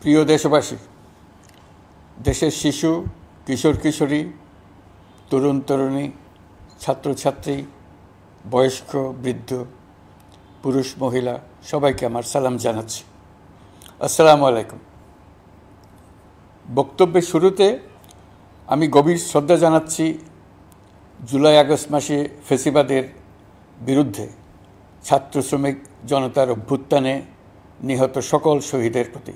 প্রিয় দেশবাসী, দেশের শিশু, কিশোর কিশোরী, তরুণ তরুণী, ছাত্রছাত্রী, বয়স্ক বৃদ্ধ, পুরুষ মহিলা সবাইকে আমার সালাম জানাচ্ছি। আসসালামু আলাইকুম। বক্তব্যের শুরুতে আমি গভীর শ্রদ্ধা জানাচ্ছি জুলাই আগস্ট মাসে ফ্যাসিবাদের বিরুদ্ধে ছাত্র শ্রমিক জনতার অভ্যুত্থানে নিহত সকল শহীদের প্রতি।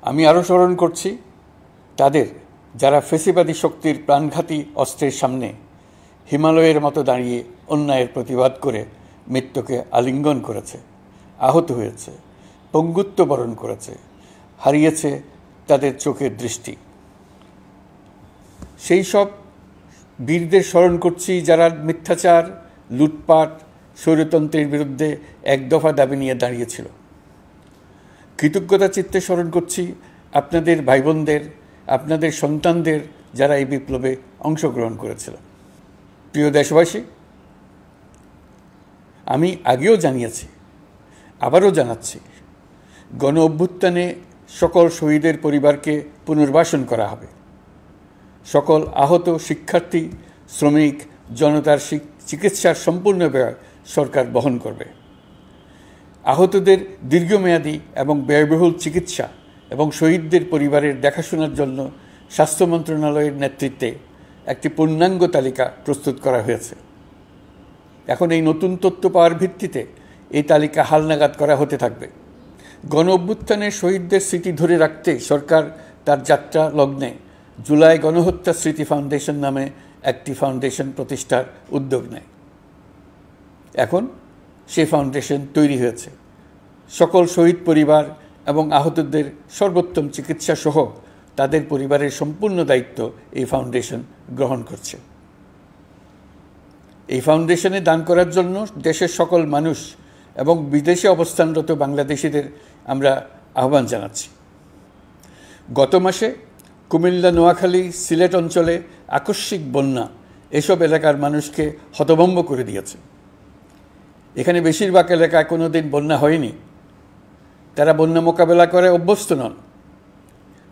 আমি আরও স্মরণ করছি তাদের যারা ফ্যাসিবাদী শক্তির প্রাণঘাতী অস্ত্রের সামনে হিমালয়ের মতো দাঁড়িয়ে অন্যায়ের প্রতিবাদ করে মৃত্যুকে আলিঙ্গন করেছে, আহত হয়েছে, পঙ্গুত্ব বরণ করেছে, হারিয়েছে তাদের চোখের দৃষ্টি। সেই সব বীরদের স্মরণ করছি যারা মিথ্যাচার, লুটপাট, স্বৈরতন্ত্রের বিরুদ্ধে এক দফা দাবি নিয়ে দাঁড়িয়েছিল। কৃতজ্ঞতা চিত্তে স্মরণ করছি আপনাদের ভাই বোনদের, আপনাদের সন্তানদের যারা এই বিপ্লবে অংশগ্রহণ করেছিল। প্রিয় দেশবাসী, আমি আগেও জানিয়েছি, আবারও জানাচ্ছি, গণ অভ্যুত্থানে সকল শহীদের পরিবারকে পুনর্বাসন করা হবে। সকল আহত শিক্ষার্থী, শ্রমিক জনতার চিকিৎসার সম্পূর্ণ ব্যয় সরকার বহন করবে। আহতদের দীর্ঘমেয়াদী এবং ব্যয়বহুল চিকিৎসা এবং শহীদদের পরিবারের দেখাশোনার জন্য স্বাস্থ্য মন্ত্রণালয়ের নেতৃত্বে একটি পূর্ণাঙ্গ তালিকা প্রস্তুত করা হয়েছে। এখন এই নতুন তথ্য পাওয়ার ভিত্তিতে এই তালিকা হালনাগাদ করা হতে থাকবে। গণ অভ্যুত্থানের শহীদদের স্মৃতি ধরে রাখতে সরকার তার যাত্রা লগ্নে জুলাই গণহত্যা স্মৃতি ফাউন্ডেশন নামে একটি ফাউন্ডেশন প্রতিষ্ঠার উদ্যোগ নেয়। এখন সেই ফাউন্ডেশন তৈরি হয়েছে। সকল শহীদ পরিবার এবং আহতদের সর্বোত্তম চিকিৎসা সহ তাদের পরিবারের সম্পূর্ণ দায়িত্ব এই ফাউন্ডেশন গ্রহণ করছে। এই ফাউন্ডেশনে দান করার জন্য দেশের সকল মানুষ এবং বিদেশে অবস্থানরত বাংলাদেশিদের আমরা আহ্বান জানাচ্ছি। গত মাসে কুমিল্লা, নোয়াখালী, সিলেট অঞ্চলে আকস্মিক বন্যা এসব এলাকার মানুষকে হতভম্ব করে দিয়েছে। এখানে বেশিরভাগ এলাকায় কোনো দিন বন্যা হয়নি। তারা বন্যা মোকাবেলা করে অভ্যস্ত নন।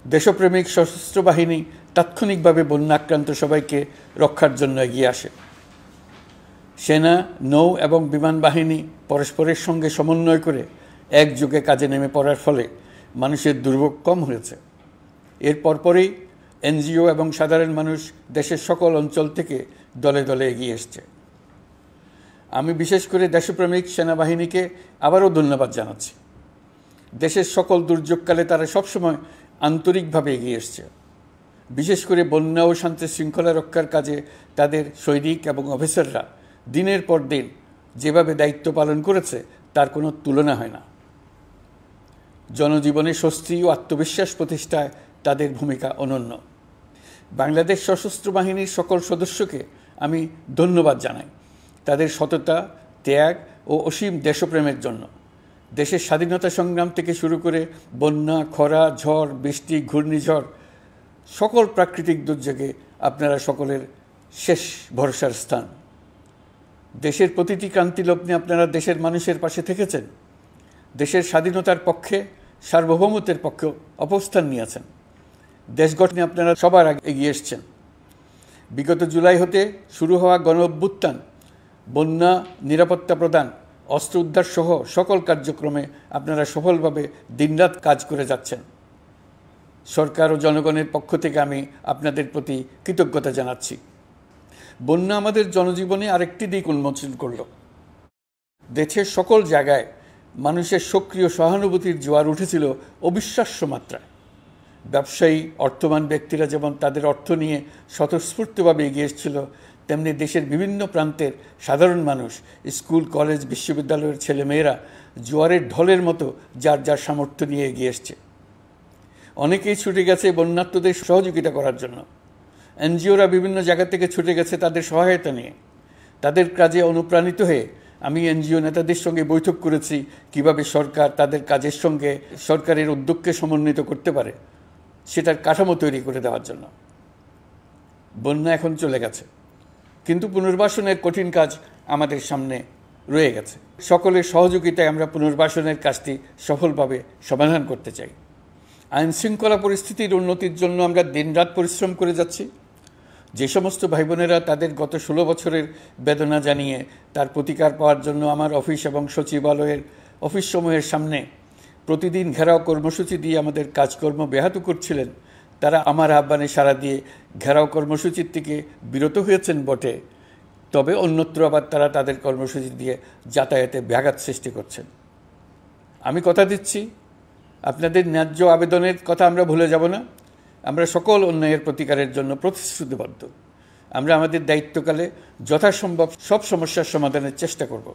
দেশপ্রেমিক সশস্ত্র বাহিনী তাৎক্ষণিকভাবে বন্যা আক্রান্ত সবাইকে রক্ষার জন্য এগিয়ে আসে। সেনা, নৌ এবং বিমান বাহিনী পরস্পরের সঙ্গে সমন্বয় করে একযোগে কাজে নেমে পড়ার ফলে মানুষের দুর্ভোগ কম হয়েছে। এর পরপরই এনজিও এবং সাধারণ মানুষ দেশের সকল অঞ্চল থেকে দলে দলে এগিয়ে এসছে। আমি বিশেষ করে দেশপ্রেমিক সেনাবাহিনীকে আবারও ধন্যবাদ জানাচ্ছি। দেশের সকল দুর্যোগকালে তারা সবসময় আন্তরিকভাবে এগিয়ে এসছে। বিশেষ করে বন্যা ও শান্তি শৃঙ্খলা রক্ষার কাজে তাদের সৈনিক এবং অফিসাররা দিনের পর দিন যেভাবে দায়িত্ব পালন করেছে তার কোনো তুলনা হয় না। জনজীবনে স্বস্তি ও আত্মবিশ্বাস প্রতিষ্ঠায় তাদের ভূমিকা অনন্য। বাংলাদেশ সশস্ত্র বাহিনীর সকল সদস্যকে আমি ধন্যবাদ জানাই তাদের সততা, ত্যাগ ও অসীম দেশপ্রেমের জন্য। দেশের স্বাধীনতা সংগ্রাম থেকে শুরু করে বন্যা, খরা, ঝড়, বৃষ্টি, ঘূর্ণিঝড়, সকল প্রাকৃতিক দুর্যোগে আপনারা সকলের শেষ ভরসার স্থান। দেশের প্রতিটি ক্রান্তিলগ্নে আপনারা দেশের মানুষের পাশে থেকেছেন। দেশের স্বাধীনতার পক্ষে, সার্বভৌমত্বের পক্ষে অবস্থান নিয়েছেন। দেশ গঠনে আপনারা সবার আগে এগিয়ে এসছেন। বিগত জুলাই হতে শুরু হওয়া গণ অভ্যুত্থান, বন্যা, নিরাপত্তা প্রদান, অস্ত্র উদ্ধার সহ সকল কার্যক্রমে আপনারা সফলভাবে দিনরাত কাজ করে যাচ্ছেন। সরকার ও জনগণের পক্ষ থেকে আমি আপনাদের প্রতি কৃতজ্ঞতা জানাচ্ছি। বন্যা আমাদের জনজীবনে আরেকটি দিক উন্মোচন করল। দেশের সকল জায়গায় মানুষের সক্রিয় সহানুভূতির জোয়ার উঠেছিল অবিশ্বাস্য মাত্রায়। ব্যবসায়ী, অর্থবান ব্যক্তিরা যেমন তাদের অর্থ নিয়ে স্বতঃস্ফূর্তভাবে এগিয়ে এসেছিল, তেমনি দেশের বিভিন্ন প্রান্তের সাধারণ মানুষ, স্কুল, কলেজ, বিশ্ববিদ্যালয়ের ছেলেমেয়েরা জোয়ারের ঢলের মতো যার যার সামর্থ্য নিয়ে এগিয়ে এসছে। অনেকেই ছুটে গেছে বন্যার্তদের সহযোগিতা করার জন্য। এনজিওরা বিভিন্ন জায়গা থেকে ছুটে গেছে তাদের সহায়তা নিয়ে। তাদের কাজে অনুপ্রাণিত হয়ে আমি এনজিও নেতাদের সঙ্গে বৈঠক করেছি কিভাবে সরকার তাদের কাজের সঙ্গে সরকারের উদ্যোগকে সমন্বিত করতে পারে, সেটার কাঠামো তৈরি করে দেওয়ার জন্য। বন্যা এখন চলে গেছে, কিন্তু পুনর্বাসনের কঠিন কাজ আমাদের সামনে রয়ে গেছে। সকলের সহযোগিতায় আমরা পুনর্বাসনের কাজটি সফলভাবে সমাধান করতে চাই। আইনশৃঙ্খলা পরিস্থিতির উন্নতির জন্য আমরা দিনরাত পরিশ্রম করে যাচ্ছি। যে সমস্ত ভাই বোনেরা তাদের গত 16 বছরের বেদনা জানিয়ে তার প্রতিকার পাওয়ার জন্য আমার অফিস এবং সচিবালয়ের অফিসসমূহের সামনে প্রতিদিন ঘেরাও কর্মসূচি দিয়ে আমাদের কাজকর্ম ব্যাহত করছিলেন, তারা আমার আহ্বানে সাড়া দিয়ে ঘেরাও কর্মসূচির থেকে বিরত হয়েছেন বটে, তবে অন্যত্র আবার তারা তাদের কর্মসূচি দিয়ে যাতায়াতে ব্যাঘাত সৃষ্টি করছেন। আমি কথা দিচ্ছি, আপনাদের ন্যায্য আবেদনের কথা আমরা ভুলে যাব না। আমরা সকল অন্যায়ের প্রতিকারের জন্য প্রতিশ্রুতিবদ্ধ। আমরা আমাদের দায়িত্বকালে যথাসম্ভব সব সমস্যার সমাধানের চেষ্টা করব।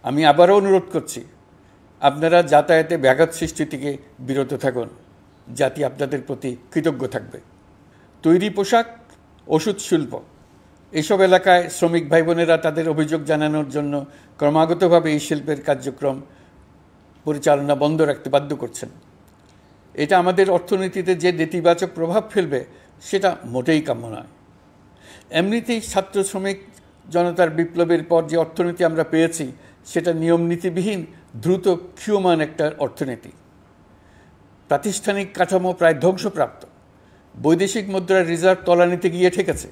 আমি আবারও অনুরোধ করছি, আপনারা যাতায়াতে ব্যাঘাত সৃষ্টি থেকে বিরত থাকুন। জাতি আপনাদের প্রতি কৃতজ্ঞ থাকবে। তৈরি পোশাক, ওষুধ শিল্প, এসব এলাকায় শ্রমিক ভাই বোনেরা তাদের অভিযোগ জানানোর জন্য ক্রমাগতভাবে এই শিল্পের কার্যক্রম পরিচালনা বন্ধ রাখতে বাধ্য করছেন। এটা আমাদের অর্থনীতিতে যে নেতিবাচক প্রভাব ফেলবে সেটা মোটেই কাম্য নয়। এমনিতেই ছাত্র শ্রমিক জনতার বিপ্লবের পর যে অর্থনীতি আমরা পেয়েছি সেটা নিয়ম নীতিবিহীন দ্রুত ক্ষীয়মান একটা অর্থনীতি। প্রাতিষ্ঠানিক কাঠামো প্রায় ধ্বংসপ্রাপ্ত। বৈদেশিক মুদ্রার রিজার্ভ তলানিতে গিয়ে ঠেকেছে।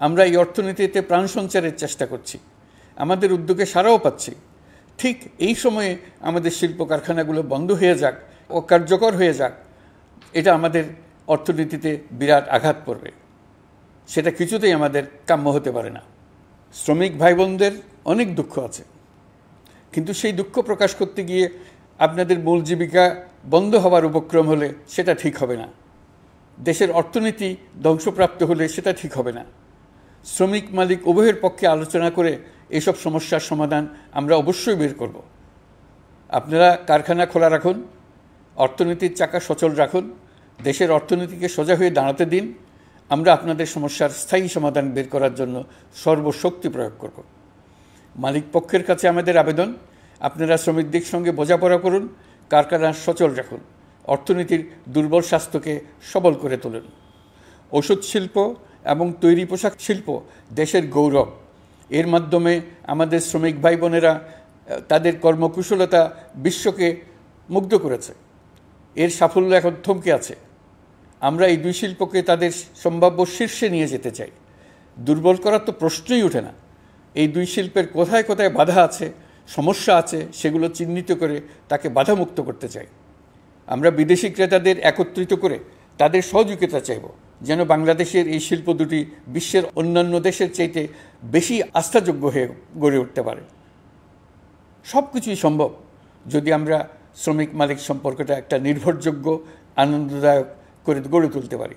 আমরা এই অর্থনীতিতে প্রাণ সঞ্চারের চেষ্টা করছি, আমাদের উদ্যোগে সাড়াও পাচ্ছি। ঠিক এই সময়ে আমাদের শিল্প কারখানাগুলো বন্ধ হয়ে যাক, অকার্যকর হয়ে যাক, এটা আমাদের অর্থনীতিতে বিরাট আঘাত পড়বে। সেটা কিছুতেই আমাদের কাম্য হতে পারে না। শ্রমিক ভাই বোনদের অনেক দুঃখ আছে, কিন্তু সেই দুঃখ প্রকাশ করতে গিয়ে আপনাদের মূল জীবিকা বন্ধ হওয়ার উপক্রম হলে সেটা ঠিক হবে না। দেশের অর্থনীতি ধ্বংসপ্রাপ্ত হলে সেটা ঠিক হবে না। শ্রমিক মালিক উভয়ের পক্ষে আলোচনা করে এসব সমস্যার সমাধান আমরা অবশ্যই বের করব। আপনারা কারখানা খোলা রাখুন, অর্থনীতির চাকা সচল রাখুন, দেশের অর্থনীতিকে সোজা হয়ে দাঁড়াতে দিন। আমরা আপনাদের সমস্যার স্থায়ী সমাধান বের করার জন্য সর্বশক্তি প্রয়োগ করব। মালিক পক্ষের কাছে আমাদের আবেদন, আপনারা শ্রমিকদের সঙ্গে বোঝাপড়া করুন, কারখানা সচল রাখুন, অর্থনীতির দুর্বল স্বাস্থ্যকে সবল করে তুলুন। ওষুধ শিল্প এবং তৈরি পোশাক শিল্প দেশের গৌরব। এর মাধ্যমে আমাদের শ্রমিক ভাই বোনেরা তাদের কর্মকুশলতা বিশ্বকে মুগ্ধ করেছে। এর সাফল্য এখন থমকে আছে। আমরা এই দুই শিল্পকে তাদের সম্ভাব্য শীর্ষে নিয়ে যেতে চাই। দুর্বল করার তো প্রশ্নই ওঠে না। এই দুই শিল্পের কোথায় কোথায় বাধা আছে, সমস্যা আছে, সেগুলো চিহ্নিত করে তাকে বাধামুক্ত করতে চাই। আমরা বিদেশি ক্রেতাদের একত্রিত করে তাদের সহযোগিতা চাইব, যেন বাংলাদেশের এই শিল্প দুটি বিশ্বের অন্যান্য দেশের চাইতে বেশি আস্থাযোগ্য হয়ে গড়ে উঠতে পারে। সব কিছুই সম্ভব যদি আমরা শ্রমিক মালিক সম্পর্কটা একটা নির্ভরযোগ্য, আনন্দদায়ক করে গড়ে তুলতে পারি।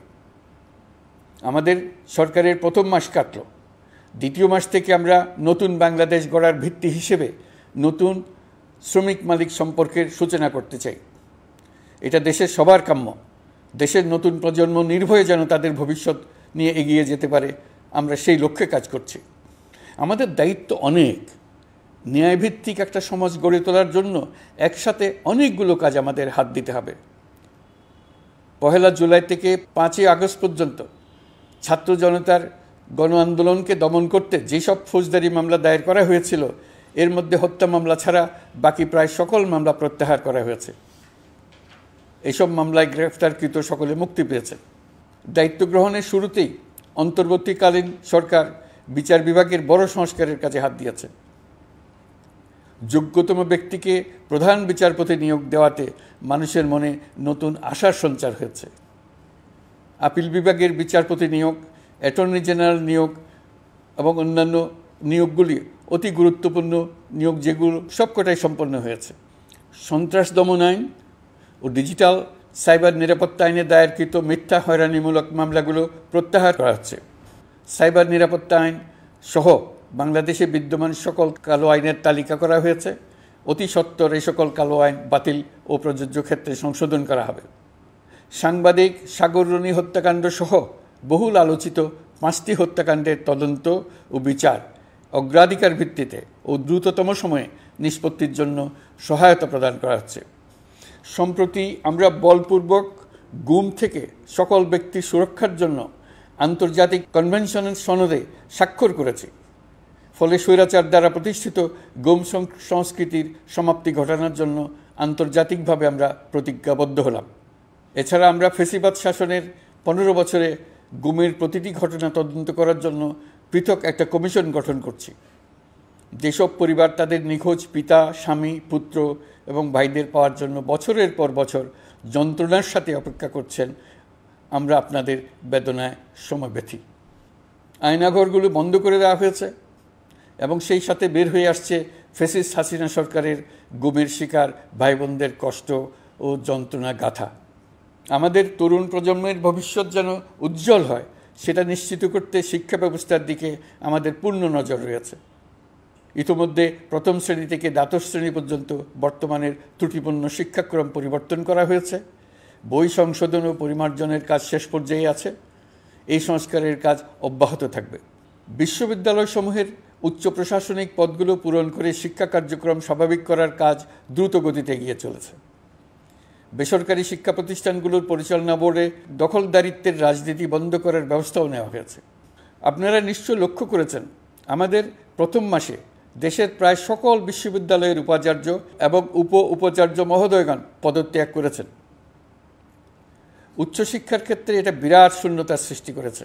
আমাদের সরকারের প্রথম মাস কাটল। দ্বিতীয় মাস থেকে আমরা নতুন বাংলাদেশ গড়ার ভিত্তি হিসেবে নতুন শ্রমিক মালিক সম্পর্কের সূচনা করতে চাই। এটা দেশের সবার কাম্য। দেশের নতুন প্রজন্ম নির্ভয়ে যেন তাদের ভবিষ্যৎ নিয়ে এগিয়ে যেতে পারে, আমরা সেই লক্ষ্যে কাজ করছি। আমাদের দায়িত্ব অনেক। ন্যায়ভিত্তিক একটা সমাজ গড়ে তোলার জন্য একসাথে অনেকগুলো কাজ আমাদের হাত দিতে হবে। 1 জুলাই থেকে 5 আগস্ট পর্যন্ত ছাত্র জনতার গণ আন্দোলনকে দমন করতে যেসব ফৌজদারি মামলা দায়ের করা হয়েছিল, এর মধ্যে হত্যা মামলা ছাড়া বাকি প্রায় সকল মামলা প্রত্যাহার করা হয়েছে। এইসব মামলায় গ্রেফতারকৃত সকলে মুক্তি পেয়েছে। দায়িত্ব গ্রহণের শুরুতেই অন্তর্বর্তীকালীন সরকার বিচার বিভাগের বড় সংস্কারের কাজে হাত দিয়েছে। যোগ্যতম ব্যক্তিকে প্রধান বিচারপতি নিয়োগ দেওয়াতে মানুষের মনে নতুন আশার সঞ্চার হয়েছে। আপিল বিভাগের বিচারপতি নিয়োগ, অ্যাটর্নি জেনারেল নিয়োগ এবং অন্যান্য নিয়োগগুলি অতি গুরুত্বপূর্ণ নিয়োগ, যেগুলো সবকটাই সম্পন্ন হয়েছে। সন্ত্রাস দমন আইন ও ডিজিটাল সাইবার নিরাপত্তা আইনে দায়েরকৃত মিথ্যা হয়রানিমূলক মামলাগুলো প্রত্যাহার করা হচ্ছে। সাইবার নিরাপত্তা আইন সহ বাংলাদেশে বিদ্যমান সকল কালো আইনের তালিকা করা হয়েছে। অতি সত্বর এই সকল কালো আইন বাতিল ও প্রযোজ্য ক্ষেত্রে সংশোধন করা হবে। সাংবাদিক সাগর রনি হত্যাকাণ্ড সহ বহুল আলোচিত 5টি হত্যাকাণ্ডের তদন্ত ও বিচার অগ্রাধিকার ভিত্তিতে ও দ্রুততম সময়ে নিষ্পত্তির জন্য সহায়তা প্রদান করা হচ্ছে। সম্প্রতি আমরা বলপূর্বক গুম থেকে সকল ব্যক্তির সুরক্ষার জন্য আন্তর্জাতিক কনভেনশনের সনদে স্বাক্ষর করেছি। ফলে স্বৈরাচার দ্বারা প্রতিষ্ঠিত গুম সংস্কৃতির সমাপ্তি ঘটানোর জন্য আন্তর্জাতিকভাবে আমরা প্রতিজ্ঞাবদ্ধ হলাম। এছাড়া আমরা ফ্যাসিবাদ শাসনের 15 বছরে গুমের প্রতিটি ঘটনা তদন্ত করার জন্য পৃথক একটা কমিশন গঠন করছি। যেসব পরিবার তাদের নিখোঁজ পিতা, স্বামী, পুত্র এবং ভাইদের পাওয়ার জন্য বছরের পর বছর যন্ত্রণার সাথে অপেক্ষা করছেন, আমরা আপনাদের বেদনায় সমব্যথী। আয়নাঘরগুলো বন্ধ করে দেওয়া হয়েছে এবং সেই সাথে বের হয়ে আসছে ফ্যাসিস্ট হাসিনা সরকারের গুমের শিকার ভাই বোনদের কষ্ট ও যন্ত্রণা গাথা। আমাদের তরুণ প্রজন্মের ভবিষ্যৎ যেন উজ্জ্বল হয়, সেটা নিশ্চিত করতে শিক্ষা ব্যবস্থার দিকে আমাদের পূর্ণ নজর রয়েছে। ইতিমধ্যে প্রথম শ্রেণী থেকে দ্বাদশ শ্রেণী পর্যন্ত বর্তমানের ত্রুটিপূর্ণ শিক্ষাক্রম পরিবর্তন করা হয়েছে। বই সংশোধন ও পরিমার্জনের কাজ শেষ পর্যায়ে আছে। এই সংস্কারের কাজ অব্যাহত থাকবে। বিশ্ববিদ্যালয়সমূহের উচ্চ প্রশাসনিক পদগুলো পূরণ করে শিক্ষা কার্যক্রম স্বাভাবিক করার কাজ দ্রুত গতিতে এগিয়ে চলেছে। বেসরকারি শিক্ষা প্রতিষ্ঠানগুলোর পরিচালনা বোর্ডে দখলদারিত্বের রাজনীতি বন্ধ করার ব্যবস্থাও নেওয়া হয়েছে। আপনারা নিশ্চয় লক্ষ্য করেছেন, আমাদের প্রথম মাসে দেশের প্রায় সকল বিশ্ববিদ্যালয়ের উপাচার্য এবং উপাচার্য মহোদয়গণ পদত্যাগ করেছেন। উচ্চশিক্ষার ক্ষেত্রে এটা বিরাট শূন্যতার সৃষ্টি করেছে।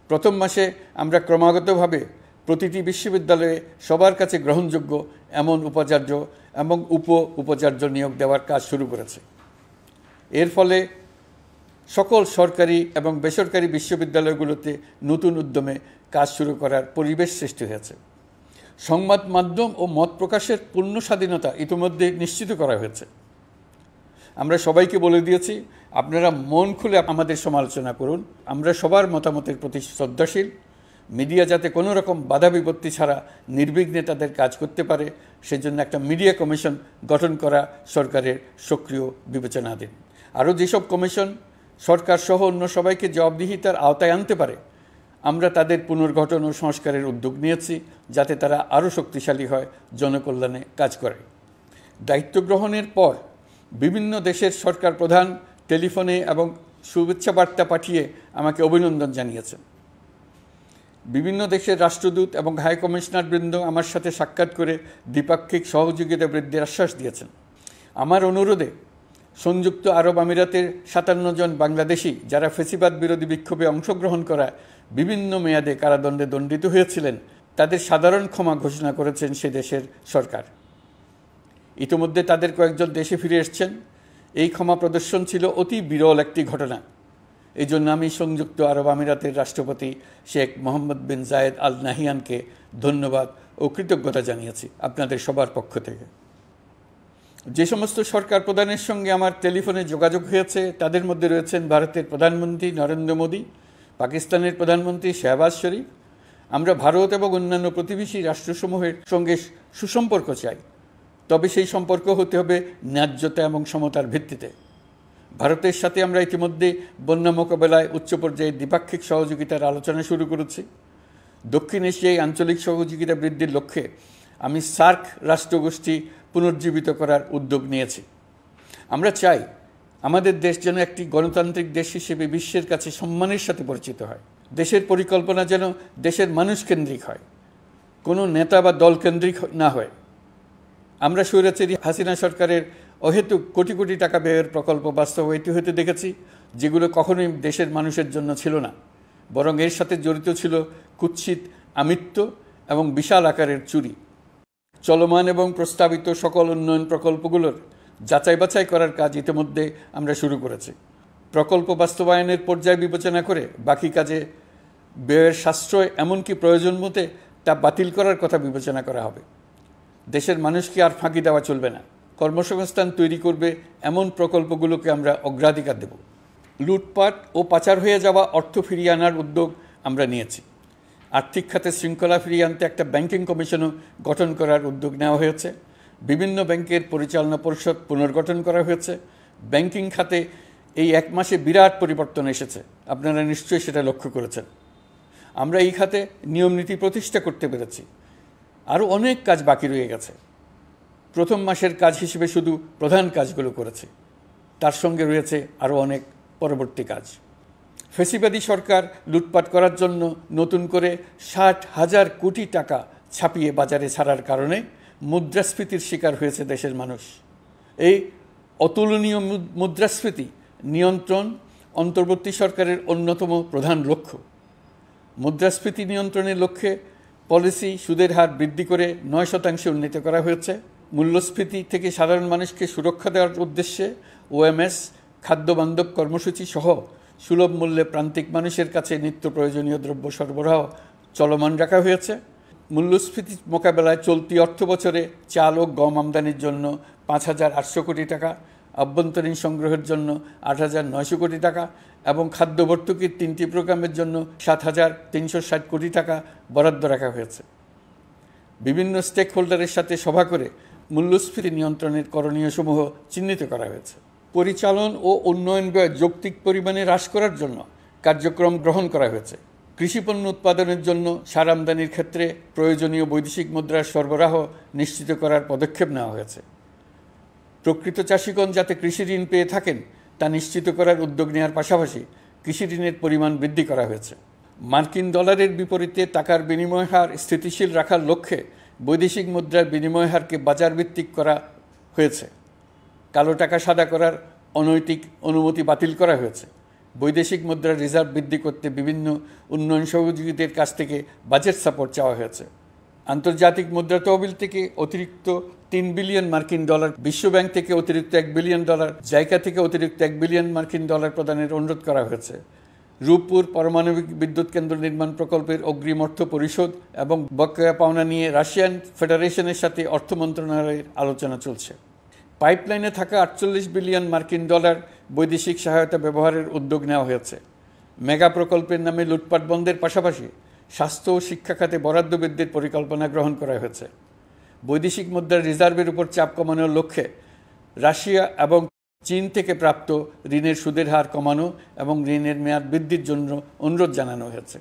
প্রথম মাসে আমরা ক্রমাগতভাবে প্রতিটি বিশ্ববিদ্যালয়ে সবার কাছে গ্রহণযোগ্য এমন উপাচার্য এবং উপাচার্য নিয়োগ দেওয়ার কাজ শুরু করেছে। এর ফলে সকল সরকারি এবং বেসরকারি বিশ্ববিদ্যালয়গুলোতে নতুন উদ্যমে কাজ শুরু করার পরিবেশ সৃষ্টি হয়েছে। সংবাদ মাধ্যম ও মত প্রকাশের পূর্ণ স্বাধীনতা ইতিমধ্যে নিশ্চিত করা হয়েছে। আমরা সবাইকে বলে দিয়েছি, আপনারা মন খুলে আমাদের সমালোচনা করুন, আমরা সবার মতামতের প্রতি শ্রদ্ধাশীল। মিডিয়া যাতে কোনো রকম বাধা বিপত্তি ছাড়া নির্বিঘ্নে তাদের কাজ করতে পারে, সেজন্য একটা মিডিয়া কমিশন গঠন করা সরকারের সক্রিয় বিবেচনাধীন। আরও যেসব কমিশন সরকার সহ অন্য সবাইকে জবাবদিহিতার আওতায় আনতে পারে, আমরা তাদের পুনর্গঠন ও সংস্কারের উদ্যোগ নিয়েছি, যাতে তারা আরও শক্তিশালী হয়, জনকল্যাণে কাজ করে। দায়িত্ব গ্রহণের পর বিভিন্ন দেশের সরকার প্রধান টেলিফোনে এবং শুভেচ্ছা বার্তা পাঠিয়ে আমাকে অভিনন্দন জানিয়েছেন। বিভিন্ন দেশের রাষ্ট্রদূত এবং হাই কমিশনারবৃন্দ আমার সাথে সাক্ষাৎ করে দ্বিপাক্ষিক সহযোগিতা বৃদ্ধির আশ্বাস দিয়েছেন। আমার অনুরোধে সংযুক্ত আরব আমিরাতের 57 জন বাংলাদেশি যারা ফ্যাসিবাদ বিরোধী বিক্ষোভে অংশগ্রহণ করা বিভিন্ন মেয়াদে কারাদণ্ডে দণ্ডিত হয়েছিলেন, তাদের সাধারণ ক্ষমা ঘোষণা করেছেন সে দেশের সরকার। ইতিমধ্যে তাদের কয়েকজন দেশে ফিরে এসেছেন। এই ক্ষমা প্রদর্শন ছিল অতি বিরল একটি ঘটনা। এই জন্য আমি সংযুক্ত আরব আমিরাতের রাষ্ট্রপতি শেখ মোহাম্মদ বিন জায়েদ আল নাহিয়ানকে ধন্যবাদ ও কৃতজ্ঞতা জানিয়েছি আপনাদের সবার পক্ষ থেকে। যে সমস্ত সরকার প্রধানের সঙ্গে আমার টেলিফোনে যোগাযোগ হয়েছে, তাদের মধ্যে রয়েছেন ভারতের প্রধানমন্ত্রী নরেন্দ্র মোদী, পাকিস্তানের প্রধানমন্ত্রী শাহবাজ শরীফ। আমরা ভারত এবং অন্যান্য প্রতিবেশী রাষ্ট্রসমূহের সঙ্গে সুসম্পর্ক চাই, তবে সেই সম্পর্ক হতে হবে ন্যায্যতা এবং সমতার ভিত্তিতে। ভারতের সাথে আমরা ইতিমধ্যে বন্যা মোকাবেলায় উচ্চ পর্যায়ে দ্বিপাক্ষিক সহযোগিতার আলোচনা শুরু করেছি। দক্ষিণ এশিয়ায় আঞ্চলিক সহযোগিতা বৃদ্ধির লক্ষ্যে আমি সার্ক রাষ্ট্রগোষ্ঠী পুনর্জীবিত করার উদ্যোগ নিয়েছি। আমরা চাই আমাদের দেশ যেন একটি গণতান্ত্রিক দেশ হিসেবে বিশ্বের কাছে সম্মানের সাথে পরিচিত হয়। দেশের পরিকল্পনা যেন দেশের মানুষ কেন্দ্রিক হয়, কোনো নেতা বা দল কেন্দ্রিক না হয়। আমরা স্বৈরাচারী হাসিনা সরকারের অহেতুক কোটি কোটি টাকা ব্যয়ের প্রকল্প বাস্তবায়িত হতে দেখেছি, যেগুলো কখনোই দেশের মানুষের জন্য ছিল না, বরং এর সাথে জড়িত ছিল কুৎসিত আমিত্ব এবং বিশাল আকারের চুরি। চলমান এবং প্রস্তাবিত সকল উন্নয়ন প্রকল্পগুলোর যাচাই বাছাই করার কাজ ইতিমধ্যে আমরা শুরু করেছি। প্রকল্প বাস্তবায়নের পর্যায় বিবেচনা করে বাকি কাজে ব্যয়ের সাশ্রয় এমনকি প্রয়োজন মতে তা বাতিল করার কথা বিবেচনা করা হবে। দেশের মানুষকে আর ফাঁকি দেওয়া চলবে না। কর্মসংস্থান তৈরি করবে এমন প্রকল্পগুলোকে আমরা অগ্রাধিকার দেব। লুটপাট ও পাচার হয়ে যাওয়া অর্থ ফিরিয়ে আনার উদ্যোগ আমরা নিয়েছি। আর্থিক খাতে শৃঙ্খলা ফিরিয়ে আনতে একটা ব্যাংকিং কমিশনও গঠন করার উদ্যোগ নেওয়া হয়েছে। বিভিন্ন ব্যাংকের পরিচালনা পরিষদ পুনর্গঠন করা হয়েছে। ব্যাংকিং খাতে এই এক মাসে বিরাট পরিবর্তন এসেছে, আপনারা নিশ্চয়ই সেটা লক্ষ্য করেছেন। আমরা এই খাতে নিয়মনীতি প্রতিষ্ঠা করতে পেরেছি। আরও অনেক কাজ বাকি রয়ে গেছে। প্রথম মাসের কাজ হিসেবে শুধু প্রধান কাজগুলো করেছে, তার সঙ্গে রয়েছে আরও অনেক পরবর্তী কাজ। ফ্যাসিবাদী সরকার লুটপাট করার জন্য নতুন করে 60,000 কোটি টাকা ছাপিয়ে বাজারে ছাড়ার কারণে মুদ্রাস্ফীতির শিকার হয়েছে দেশের মানুষ। এই অতুলনীয় মুদ্রাস্ফীতি নিয়ন্ত্রণ অন্তর্বর্তী সরকারের অন্যতম প্রধান লক্ষ্য। মুদ্রাস্ফীতি নিয়ন্ত্রণের লক্ষ্যে পলিসি সুদের হার বৃদ্ধি করে 9% উন্নীত করা হয়েছে। মূল্যস্ফীতি থেকে সাধারণ মানুষকে সুরক্ষা দেওয়ার উদ্দেশ্যে ওএমএস খাদ্যবান্ধব কর্মসূচি সহ সুলভ মূল্যে প্রান্তিক মানুষের কাছে নিত্য প্রয়োজনীয় দ্রব্য সরবরাহ চলমান রাখা হয়েছে। মূল্যস্ফীতি মোকাবেলায় চলতি অর্থবছরে চাল ও গম আমদানির জন্য 5,800 কোটি টাকা, আভ্যন্তরীণ সংগ্রহের জন্য 8,900 কোটি টাকা এবং খাদ্য ভর্তুকির 3টি প্রোগ্রামের জন্য 7,360 কোটি টাকা বরাদ্দ রাখা হয়েছে। বিভিন্ন স্টেক হোল্ডারের সাথে সভা করে মূল্যস্ফীতি নিয়ন্ত্রণের করণীয়সমূহ চিহ্নিত করা হয়েছে। পরিচালন ও উন্নয়ন ব্যয় যৌক্তিক পরিমাণে হ্রাস করার জন্য কার্যক্রম গ্রহণ করা হয়েছে। কৃষিপণ্য উৎপাদনের জন্য সার আমদানির ক্ষেত্রে প্রয়োজনীয় বৈদেশিক মুদ্রার সরবরাহ নিশ্চিত করার পদক্ষেপ নেওয়া হয়েছে। প্রকৃত চাষিগণ যাতে কৃষি ঋণ পেয়ে থাকেন তা নিশ্চিত করার উদ্যোগ নেওয়ার পাশাপাশি কৃষি ঋণের পরিমাণ বৃদ্ধি করা হয়েছে। মার্কিন ডলারের বিপরীতে টাকার বিনিময় হার স্থিতিশীল রাখার লক্ষ্যে বৈদেশিক মুদ্রার বিনিময় হারকে বাজারভিত্তিক করা হয়েছে। কালো টাকা সাদা করার অনৈতিক অনুমতি বাতিল করা হয়েছে। বৈদেশিক মুদ্রার রিজার্ভ বৃদ্ধি করতে বিভিন্ন উন্নয়ন সহযোগীদের কাছ থেকে বাজেট সাপোর্ট চাওয়া হয়েছে। আন্তর্জাতিক মুদ্রা তহবিল থেকে অতিরিক্ত 3 বিলিয়ন মার্কিন ডলার, বিশ্বব্যাংক থেকে অতিরিক্ত 1 বিলিয়ন ডলার, জাইকা থেকে অতিরিক্ত 1 বিলিয়ন মার্কিন ডলার প্রদানের অনুরোধ করা হয়েছে। রূপপুর পারমাণবিক বিদ্যুৎ কেন্দ্র নির্মাণ প্রকল্পের অগ্রিম অর্থ পরিশোধ এবং বকেয়া পাওনা নিয়ে রাশিয়ান ফেডারেশনের সাথে অর্থ মন্ত্রণালয়ের আলোচনা চলছে। পাইপলাইনে থাকা 48 বিলিয়ন মার্কিন ডলার বৈদেশিক সহায়তা ব্যবহারের উদ্যোগ নেওয়া হয়েছে। মেগা প্রকল্পের নামে লুটপাট বন্ধের পাশাপাশি স্বাস্থ্য ও শিক্ষা খাতে বরাদ্দ বৃদ্ধির পরিকল্পনা গ্রহণ করা হয়েছে। বৈদেশিক মুদ্রার রিজার্ভের উপর চাপ কমানোর লক্ষ্যে রাশিয়া এবং চীন থেকে প্রাপ্ত ঋণের সুদের হার কমানো এবং ঋণের মেয়াদ বৃদ্ধির জন্য অনুরোধ জানানো হয়েছে।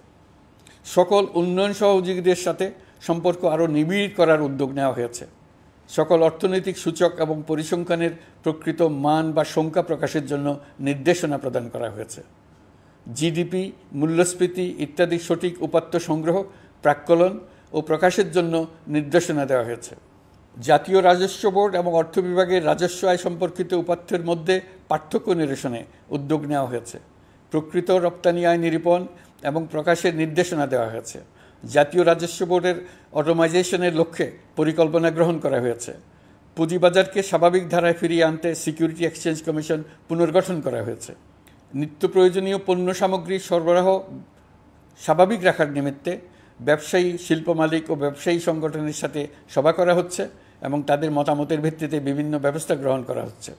সকল উন্নয়ন সহযোগীদের সাথে সম্পর্ক আরও নিবিড় করার উদ্যোগ নেওয়া হয়েছে। সকল অর্থনৈতিক সূচক এবং পরিসংখ্যানের প্রকৃত মান বা সংখ্যা প্রকাশের জন্য নির্দেশনা প্রদান করা হয়েছে। জিডিপি, মূল্যস্ফীতি ইত্যাদি সঠিক উপাত্ত সংগ্রহ, প্রাক্কলন ও প্রকাশের জন্য নির্দেশনা দেওয়া হয়েছে। জাতীয় রাজস্ব বোর্ড এবং অর্থ বিভাগের রাজস্ব আয় সম্পর্কিত উপাত্তের মধ্যে পার্থক্য নিরসনে উদ্যোগ নেওয়া হয়েছে। প্রকৃত রপ্তানি আয় নিরূপণ এবং প্রকাশের নির্দেশনা দেওয়া হয়েছে। জাতীয় রাজস্ব বোর্ডের অটোমাইজেশনের লক্ষ্যে পরিকল্পনা গ্রহণ করা হয়েছে। পুঁজিবাজারকে স্বাভাবিক ধারায় ফিরিয়ে আনতে সিকিউরিটি এক্সচেঞ্জ কমিশন পুনর্গঠন করা হয়েছে। নিত্য প্রয়োজনীয় পণ্য সামগ্রীর সরবরাহ স্বাভাবিক রাখার নিমিত্তে ব্যবসায়ী, শিল্প মালিক ও ব্যবসায়ী সংগঠনের সাথে সভা করা হচ্ছে এবং তাদের মতামতের ভিত্তিতে বিভিন্ন ব্যবস্থা গ্রহণ করা হচ্ছে।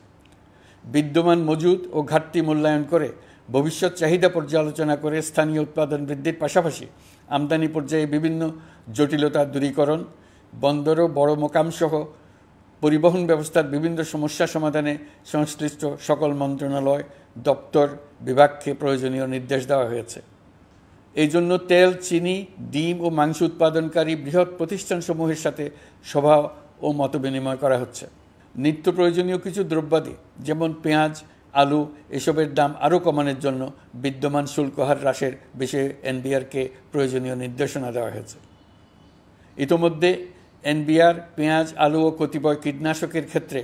বিদ্যমান মজুদ ও ঘাটতি মূল্যায়ন করে ভবিষ্যৎ চাহিদা পর্যালোচনা করে স্থানীয় উৎপাদন বৃদ্ধির পাশাপাশি আমদানি পর্যায়ে বিভিন্ন জটিলতা দূরীকরণ, বন্দর ও বড় মোকামসহ পরিবহন ব্যবস্থার বিভিন্ন সমস্যা সমাধানে সংশ্লিষ্ট সকল মন্ত্রণালয়, দপ্তর, বিভাগকে প্রয়োজনীয় নির্দেশ দেওয়া হয়েছে। এই জন্য তেল, চিনি, ডিম ও মাংস উৎপাদনকারী বৃহৎ প্রতিষ্ঠানসমূহের সাথে সভা ও মতবিনিময় করা হচ্ছে। নিত্য প্রয়োজনীয় কিছু দ্রব্যাদি যেমন পেঁয়াজ, আলু এসবের দাম আরও কমানোর জন্য বিদ্যমান শুল্ক হার হ্রাসের বিষয়ে এনবিআরকে প্রয়োজনীয় নির্দেশনা দেওয়া হয়েছে। ইতোমধ্যে এনবিআর পেঁয়াজ, আলু ও কতিপয় কীটনাশকের ক্ষেত্রে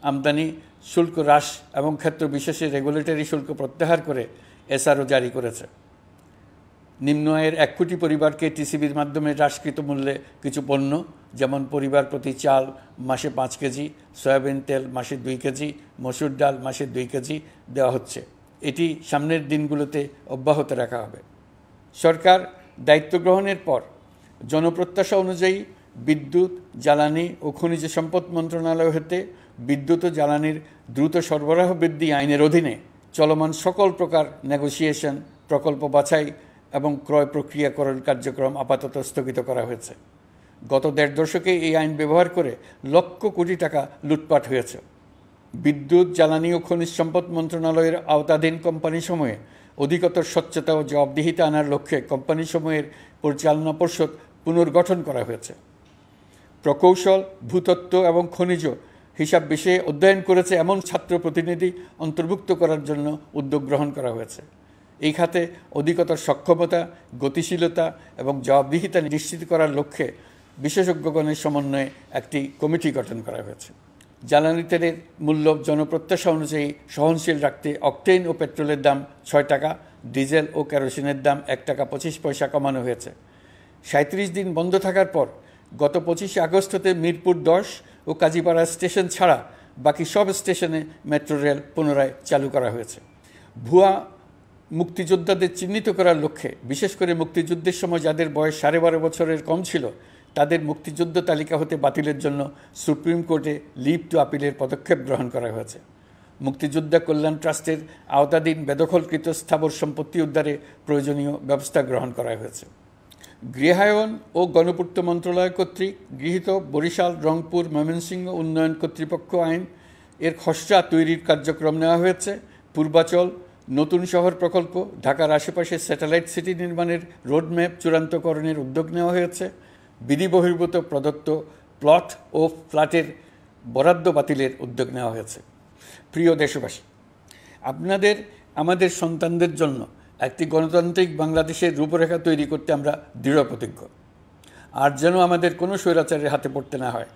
আমদানি শুল্ক হ্রাস এবং ক্ষেত্র বিশেষে রেগুলেটরি শুল্ক প্রত্যাহার করে এসআরও জারি করেছে। নিম্ন আয়ের 1 কোটি পরিবারকে টিসিবির মাধ্যমে হ্রাসকৃত মূল্যে কিছু পণ্য যেমন পরিবার প্রতি চাল মাসে 5 কেজি, সয়াবিন তেল মাসে 2 কেজি, মসুর ডাল মাসে 2 কেজি দেওয়া হচ্ছে। এটি সামনের দিনগুলোতে অব্যাহত রাখা হবে। সরকার দায়িত্ব গ্রহণের পর জনপ্রত্যাশা অনুযায়ী বিদ্যুৎ, জ্বালানি ও খনিজ সম্পদ মন্ত্রণালয় হতে বিদ্যুৎ ও জ্বালানির দ্রুত সরবরাহ বৃদ্ধি আইনের অধীনে চলমান সকল প্রকার নেগোসিয়েশন, প্রকল্প বাছাই এবং ক্রয় প্রক্রিয়াকরণ কার্যক্রম আপাতত স্থগিত করা হয়েছে। গত 1.5 দশকে এই আইন ব্যবহার করে লক্ষ কোটি টাকা লুটপাট হয়েছে। বিদ্যুৎ, জ্বালানি ও খনিজ সম্পদ মন্ত্রণালয়ের আওতাধীন কোম্পানিসমূহে অধিকতর স্বচ্ছতা ও জবাবদিহিতা আনার লক্ষ্যে কোম্পানিসমূহের পরিচালনা পর্ষদ পুনর্গঠন করা হয়েছে। প্রকৌশল, ভূতত্ত্ব এবং খনিজ হিসাব বিষয়ে অধ্যয়ন করেছে এমন ছাত্র প্রতিনিধি অন্তর্ভুক্ত করার জন্য উদ্যোগ গ্রহণ করা হয়েছে। এই খাতে অধিকতর সক্ষমতা, গতিশীলতা এবং জবাবদিহিতা নিশ্চিত করার লক্ষ্যে বিশেষজ্ঞগণের সমন্বয়ে একটি কমিটি গঠন করা হয়েছে। জ্বালানি তেলের মূল্য জনপ্রত্যাশা অনুযায়ী সহনশীল রাখতে অকটেন ও পেট্রোলের দাম 6 টাকা, ডিজেল ও কেরোসিনের দাম 1 টাকা 25 পয়সা কমানো হয়েছে। 37 দিন বন্ধ থাকার পর গত 25 আগস্ট হতে মিরপুর 10 ও কাজীপাড়া স্টেশন ছাড়া বাকি সব স্টেশনে মেট্রো রেল পুনরায় চালু করা হয়েছে। ভুয়া মুক্তিযোদ্ধাদের চিহ্নিত করার লক্ষ্যে বিশেষ করে মুক্তিযুদ্ধের সময় যাদের বয়স 12.5 বছরের কম ছিল তাদের মুক্তিযুদ্ধ তালিকা হতে বাতিলের জন্য সুপ্রিম কোর্টে লিভ টু আপিলের পদক্ষেপ গ্রহণ করা হয়েছে। মুক্তিযোদ্ধা কল্যাণ ট্রাস্টের আওতাধীন বেদখলকৃত স্থাবর সম্পত্তি উদ্ধারে প্রয়োজনীয় ব্যবস্থা গ্রহণ করা হয়েছে। গৃহায়ন ও গণপূর্ত মন্ত্রণালয় কর্তৃক গৃহীত বরিশাল, রংপুর, ময়মনসিংহ উন্নয়ন কর্তৃপক্ষ আইন এর খসড়া তৈরির কার্যক্রম নেওয়া হয়েছে। পূর্বাচল নতুন শহর প্রকল্প, ঢাকার আশেপাশে স্যাটেলাইট সিটি নির্মাণের রোডম্যাপ চূড়ান্তকরণের উদ্যোগ নেওয়া হয়েছে। বিধি বহির্ভূত প্রদত্ত প্লট ও ফ্ল্যাটের বরাদ্দ বাতিলের উদ্যোগ নেওয়া হয়েছে। প্রিয় দেশবাসী, আপনাদের আমাদের সন্তানদের জন্য একটি গণতান্ত্রিক বাংলাদেশের রূপরেখা তৈরি করতে আমরা দৃঢ় প্রতিজ্ঞ। আর যেন আমাদের কোনো স্বৈরাচারের হাতে পড়তে না হয়।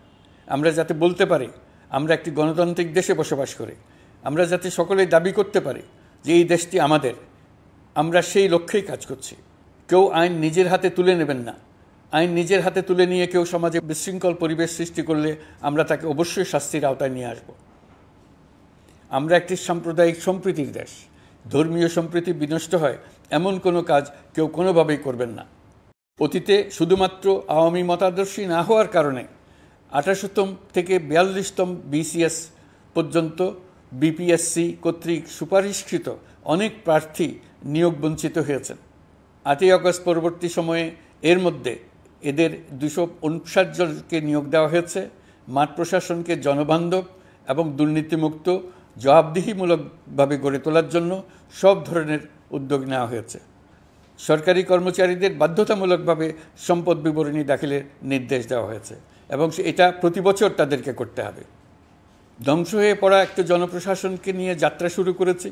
আমরা যাতে বলতে পারি আমরা একটি গণতান্ত্রিক দেশে বসবাস করি, আমরা যাতে সকলেই দাবি করতে পারি যে এই দেশটি আমাদের, আমরা সেই লক্ষ্যেই কাজ করছি। কেউ আইন নিজের হাতে তুলে নেবেন না। আইন নিজের হাতে তুলে নিয়ে কেউ সমাজে বিশৃঙ্খল পরিবেশ সৃষ্টি করলে আমরা তাকে অবশ্যই শাস্তির আওতায় নিয়ে আসব। আমরা একটি সাম্প্রদায়িক সম্প্রীতির দেশ। ধর্মীয় সম্প্রীতি বিনষ্ট হয় এমন কোনো কাজ কেউ কোনোভাবেই করবেন না। অতীতে শুধুমাত্র আওয়ামী মতাদর্শী না হওয়ার কারণে 18তম থেকে 42তম বিসিএস পর্যন্ত বিপিএসসি কর্তৃক সুপারিশকৃত অনেক প্রার্থী নিয়োগ বঞ্চিত হয়েছেন। 8ই আগস্ট পরবর্তী সময়ে এর মধ্যে এদের 259 জনকে নিয়োগ দেওয়া হয়েছে। মাঠ প্রশাসনকে জনবান্ধব এবং দুর্নীতিমুক্ত জবাবদিহিমূলকভাবে গড়ে তোলার জন্য সব ধরনের উদ্যোগ নেওয়া হয়েছে। সরকারি কর্মচারীদের বাধ্যতামূলকভাবে সম্পদ বিবরণী দাখিলের নির্দেশ দেওয়া হয়েছে এবং এটা প্রতি বছর তাদেরকে করতে হবে। ধ্বংস হয়ে পড়া একটা জনপ্রশাসনকে নিয়ে যাত্রা শুরু করেছি।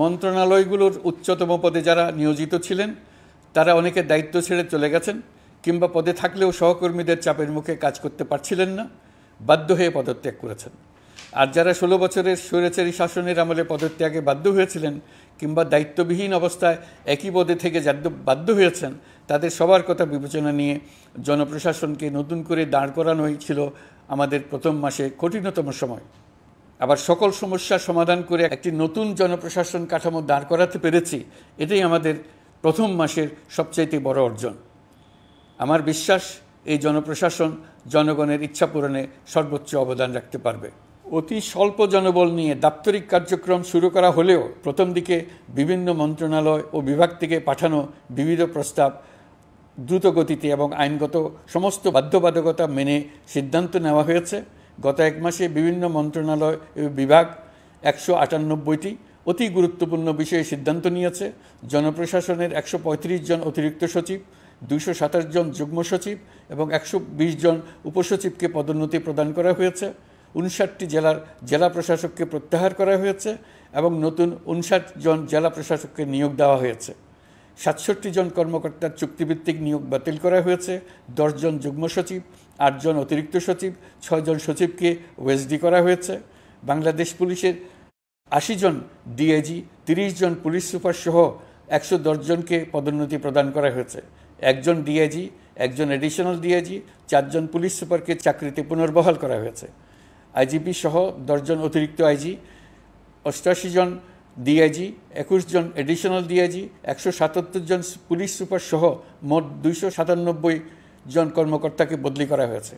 মন্ত্রণালয়গুলোর উচ্চতম পদে যারা নিয়োজিত ছিলেন তারা অনেকে দায়িত্ব ছেড়ে চলে গেছেন, কিংবা পদে থাকলেও সহকর্মীদের চাপের মুখে কাজ করতে পারছিলেন না, বাধ্য হয়ে পদত্যাগ করেছেন। আর যারা 16 বছরের স্বৈরাচারী শাসনের আমলে পদত্যাগে বাধ্য হয়েছিলেন কিংবা দায়িত্ববিহীন অবস্থায় একই পদে থেকে বাধ্য হয়েছেন, তাদের সবার কথা বিবেচনা নিয়ে জনপ্রশাসনকে নতুন করে দাঁড় করানোই ছিল আমাদের প্রথম মাসে কঠিনতম সময়। আবার সকল সমস্যার সমাধান করে একটি নতুন জনপ্রশাসন কাঠামো দাঁড় করাতে পেরেছি, এটাই আমাদের প্রথম মাসের সবচাইতে বড় অর্জন। আমার বিশ্বাস এই জনপ্রশাসন জনগণের ইচ্ছা পূরণে সর্বোচ্চ অবদান রাখতে পারবে। অতি স্বল্প জনবল নিয়ে দাপ্তরিক কার্যক্রম শুরু করা হলেও প্রথম দিকে বিভিন্ন মন্ত্রণালয় ও বিভাগ থেকে পাঠানো বিবিধ প্রস্তাব দ্রুত গতিতে এবং আইনগত সমস্ত বাধ্যবাধকতা মেনে সিদ্ধান্ত নেওয়া হয়েছে। গত 1 মাসে বিভিন্ন মন্ত্রণালয় ও বিভাগ 198টি অতি গুরুত্বপূর্ণ বিষয়ে সিদ্ধান্ত নিয়েছে। জনপ্রশাসনের 135 জন অতিরিক্ত সচিব, 227 জন যুগ্ম সচিব এবং 120 জন উপসচিবকে পদোন্নতি প্রদান করা হয়েছে। 59টি জেলা প্রশাসককে প্রত্যাহার করা হয়েছে এবং নতুন 59 জন জেলা প্রশাসককে নিয়োগ দেওয়া হয়েছে। 67 জন কর্মকর্তার চুক্তিভিত্তিক নিয়োগ বাতিল করা হয়েছে। 10 জন যুগ্ম সচিব, 8 জন অতিরিক্ত সচিব, 6 জন সচিবকে ওএসডি করা হয়েছে। বাংলাদেশ পুলিশের 80 জন ডিআইজি, 30 জন পুলিশ সুপার সহ 110 জনকে পদোন্নতি প্রদান করা হয়েছে। 1 জন ডিআইজি, 1 জন এডিশনাল ডিআইজি, 4 জন পুলিশ সুপারকে চাকরিতে পুনর্বহাল করা হয়েছে। আইজিপি সহ 10 জন অতিরিক্ত আইজি, 88 জন ডিআইজি, 21 জন এডিশনাল ডিআইজি, 177 জন পুলিশ সুপার সহ মোট 297 জন কর্মকর্তাকে বদলি করা হয়েছে।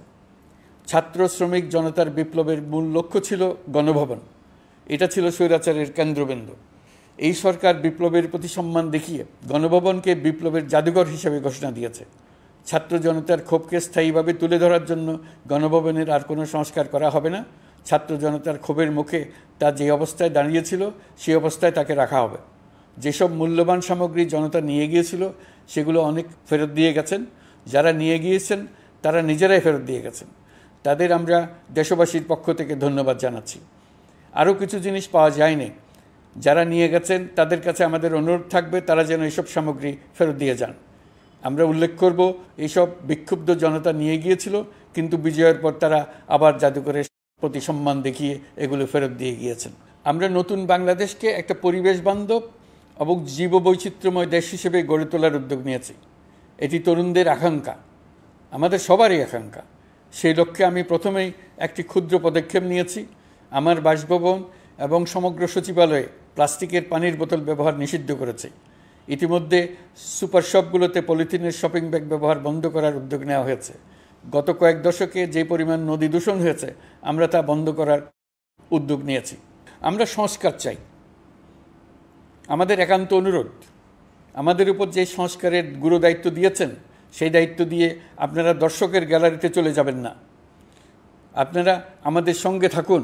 ছাত্র শ্রমিক জনতার বিপ্লবের মূল লক্ষ্য ছিল গণভবন। এটা ছিল স্বৈরাচারের কেন্দ্রবিন্দু। এই সরকার বিপ্লবের প্রতি সম্মান দেখিয়ে গণভবনকে বিপ্লবের জাদুঘর হিসেবে ঘোষণা দিয়েছে। ছাত্র জনতার ক্ষোভকে স্থায়ীভাবে তুলে ধরার জন্য গণভবনের আর কোনো সংস্কার করা হবে না। ছাত্র জনতার ক্ষোভের মুখে তা যে অবস্থায় দাঁড়িয়েছিল সেই অবস্থায় তাকে রাখা হবে। যেসব মূল্যবান সামগ্রী জনতা নিয়ে গিয়েছিল সেগুলো অনেক ফেরত দিয়ে গেছেন। যারা নিয়ে গিয়েছেন তারা নিজেরাই ফেরত দিয়ে গেছেন। তাদের আমরা দেশবাসীর পক্ষ থেকে ধন্যবাদ জানাচ্ছি। আরও কিছু জিনিস পাওয়া যায়নি, যারা নিয়ে গেছেন তাদের কাছে আমাদের অনুরোধ থাকবে তারা যেন এইসব সামগ্রী ফেরত দিয়ে যান। আমরা উল্লেখ করব এইসব বিক্ষুব্ধ জনতা নিয়ে গিয়েছিল, কিন্তু বিজয়ের পর তারা আবার জাদুঘরে প্রতি সম্মান দেখিয়ে এগুলো ফেরত দিয়ে গিয়েছেন। আমরা নতুন বাংলাদেশকে একটা পরিবেশ বান্ধব এবং জীববৈচিত্র্যময় দেশ হিসেবে গড়ে তোলার উদ্যোগ নিয়েছি। এটি তরুণদের আকাঙ্ক্ষা, আমাদের সবারই আকাঙ্ক্ষা। সেই লক্ষ্যে আমি প্রথমেই একটি ক্ষুদ্র পদক্ষেপ নিয়েছি। আমার বাসভবন এবং সমগ্র সচিবালয়ে প্লাস্টিকের পানির বোতল ব্যবহার নিষিদ্ধ করেছি। ইতিমধ্যে সুপার শপগুলোতে পলিথিনের শপিং ব্যাগ ব্যবহার বন্ধ করার উদ্যোগ নেওয়া হয়েছে। গত কয়েক দশকে যে পরিমাণ নদী দূষণ হয়েছে, আমরা তা বন্ধ করার উদ্যোগ নিয়েছি। আমরা সংস্কার চাই। আমাদের একান্ত অনুরোধ, আমাদের উপর যে সংস্কারের গুরুদায়িত্ব দিয়েছেন, সেই দায়িত্ব দিয়ে আপনারা দর্শকের গ্যালারিতে চলে যাবেন না। আপনারা আমাদের সঙ্গে থাকুন,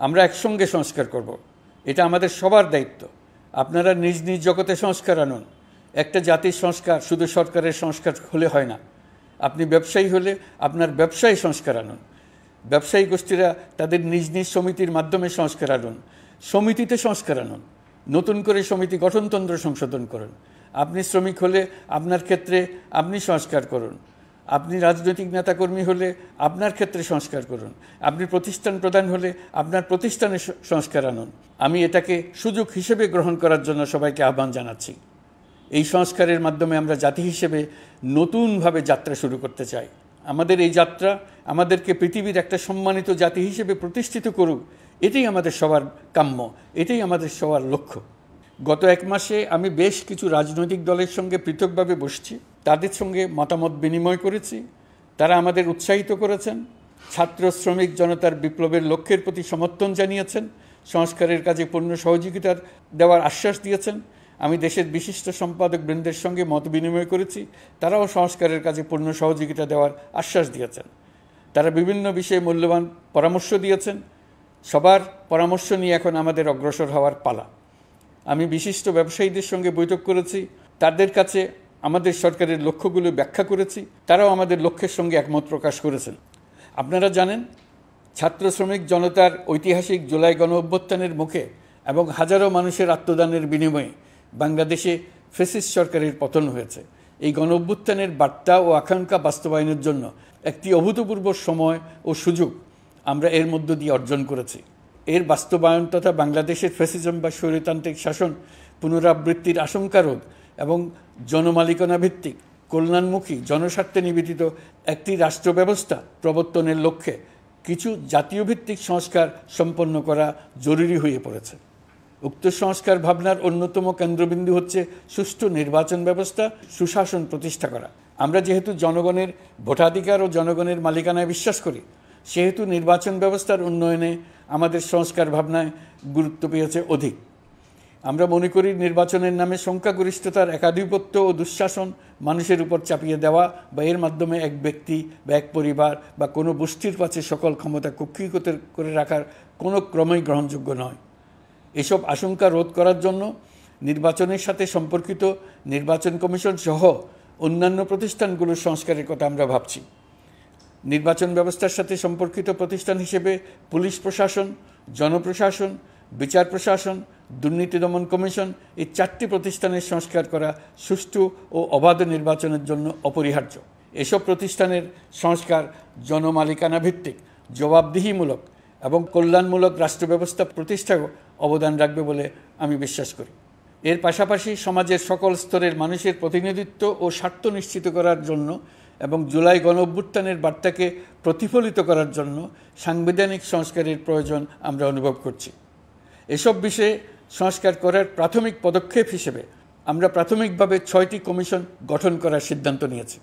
আমরা একসঙ্গে সংস্কার করব। এটা আমাদের সবার দায়িত্ব। আপনারা নিজ নিজ জগতে সংস্কার আনুন। একটা জাতির সংস্কার শুধু সরকারের সংস্কার হলে হয় না। আপনি ব্যবসায়ী হলে আপনার ব্যবসায়ী সংস্কার আনুন। ব্যবসায়ী গোষ্ঠীরা তাদের নিজ নিজ সমিতির মাধ্যমে সংস্কার আনুন। সমিতিতে সংস্কার আনুন। নতুন করে সমিতি গঠনতন্ত্র সংশোধন করুন। আপনি শ্রমিক হলে আপনার ক্ষেত্রে আপনি সংস্কার করুন। আপনি রাজনৈতিক নেতাকর্মী হলে আপনার ক্ষেত্রে সংস্কার করুন। আপনি প্রতিষ্ঠান প্রধান হলে আপনার প্রতিষ্ঠানে সংস্কার আনুন। আমি এটাকে সুযোগ হিসেবে গ্রহণ করার জন্য সবাইকে আহ্বান জানাচ্ছি। এই সংস্কারের মাধ্যমে আমরা জাতি হিসেবে নতুনভাবে যাত্রা শুরু করতে চাই। আমাদের এই যাত্রা আমাদেরকে পৃথিবীর একটা সম্মানিত জাতি হিসেবে প্রতিষ্ঠিত করুক, এটাই আমাদের সবার কাম্য, এটাই আমাদের সবার লক্ষ্য। গত এক মাসে আমি বেশ কিছু রাজনৈতিক দলের সঙ্গে পৃথকভাবে বসছি, তাদের সঙ্গে মতামত বিনিময় করেছি। তারা আমাদের উৎসাহিত করেছেন, ছাত্র শ্রমিক জনতার বিপ্লবের লক্ষ্যের প্রতি সমর্থন জানিয়েছেন, সংস্কারের কাজে পূর্ণ সহযোগিতা দেওয়ার আশ্বাস দিয়েছেন। আমি দেশের বিশিষ্ট সম্পাদক বৃন্দের সঙ্গে মত বিনিময় করেছি, তারাও সংস্কারের কাজে পূর্ণ সহযোগিতা দেওয়ার আশ্বাস দিয়েছেন। তারা বিভিন্ন বিষয়ে মূল্যবান পরামর্শ দিয়েছেন। সবার পরামর্শ নিয়ে এখন আমাদের অগ্রসর হওয়ার পালা। আমি বিশিষ্ট ব্যবসায়ীদের সঙ্গে বৈঠক করেছি, তাদের কাছে আমাদের সরকারের লক্ষ্যগুলো ব্যাখ্যা করেছি, তারাও আমাদের লক্ষ্যের সঙ্গে একমত প্রকাশ করেছেন। আপনারা জানেন, ছাত্র শ্রমিক জনতার ঐতিহাসিক জুলাই গণ অভ্যুত্থানের মুখে এবং হাজারো মানুষের আত্মদানের বিনিময়ে বাংলাদেশে ফ্যাসিস্ট সরকারের পতন হয়েছে। এই গণ অভ্যুত্থানের বার্তা ও আকাঙ্ক্ষা বাস্তবায়নের জন্য একটি অভূতপূর্ব সময় ও সুযোগ আমরা এর মধ্য দিয়ে অর্জন করেছি। এর বাস্তবায়ন তথা বাংলাদেশের ফ্যাসিজম বা স্বৈরতান্ত্রিক শাসন পুনরাবৃত্তির আশঙ্কা রোধ এবং জনমালিকানা ভিত্তিক কল্যাণমুখী জনস্বার্থে নিবেদিত একটি রাষ্ট্র ব্যবস্থা প্রবর্তনের লক্ষ্যে কিছু জাতীয় ভিত্তিক সংস্কার সম্পন্ন করা জরুরি হয়ে পড়েছে। উক্ত সংস্কার ভাবনার অন্যতম কেন্দ্রবিন্দু হচ্ছে সুষ্ঠু নির্বাচন ব্যবস্থা, সুশাসন প্রতিষ্ঠা করা। আমরা যেহেতু জনগণের ভোটাধিকার ও জনগণের মালিকানায় বিশ্বাস করি, সেহেতু নির্বাচন ব্যবস্থার উন্নয়নে আমাদের সংস্কার ভাবনায় গুরুত্ব পেয়েছে অধিক। আমরা মনে করি নির্বাচনের নামে সংখ্যাগরিষ্ঠতার একাধিপত্য ও দুঃশাসন মানুষের উপর চাপিয়ে দেওয়া বা এর মাধ্যমে এক ব্যক্তি বা এক পরিবার বা কোনো গোষ্ঠীর কাছে সকল ক্ষমতা কুক্ষিগত করে রাখার কোনো ক্রমেই গ্রহণযোগ্য নয়। এসব আশঙ্কা রোধ করার জন্য নির্বাচনের সাথে সম্পর্কিত নির্বাচন কমিশন সহ অন্যান্য প্রতিষ্ঠানগুলোর সংস্কারের কথা আমরা ভাবছি। নির্বাচন ব্যবস্থার সাথে সম্পর্কিত প্রতিষ্ঠান হিসেবে পুলিশ প্রশাসন, জনপ্রশাসন, বিচার প্রশাসন, দুর্নীতি দমন কমিশন এই 4টি প্রতিষ্ঠানের সংস্কার করা সুষ্ঠু ও অবাধ নির্বাচনের জন্য অপরিহার্য। এসব প্রতিষ্ঠানের সংস্কার জনমালিকানা ভিত্তিক, জবাবদিহিমূলক এবং কল্যাণমূলক রাষ্ট্র ব্যবস্থা প্রতিষ্ঠায় অবদান রাখবে বলে আমি বিশ্বাস করি। এর পাশাপাশি সমাজের সকল স্তরের মানুষের প্রতিনিধিত্ব ও স্বার্থ নিশ্চিত করার জন্য এবং জুলাই গণ অভ্যুত্থানের বার্তাকে প্রতিফলিত করার জন্য সাংবিধানিক সংস্কারের প্রয়োজন আমরা অনুভব করছি। এসব বিষয়ে সংস্কার করার প্রাথমিক পদক্ষেপ হিসেবে আমরা প্রাথমিকভাবে 6টি কমিশন গঠন করার সিদ্ধান্ত নিয়েছি।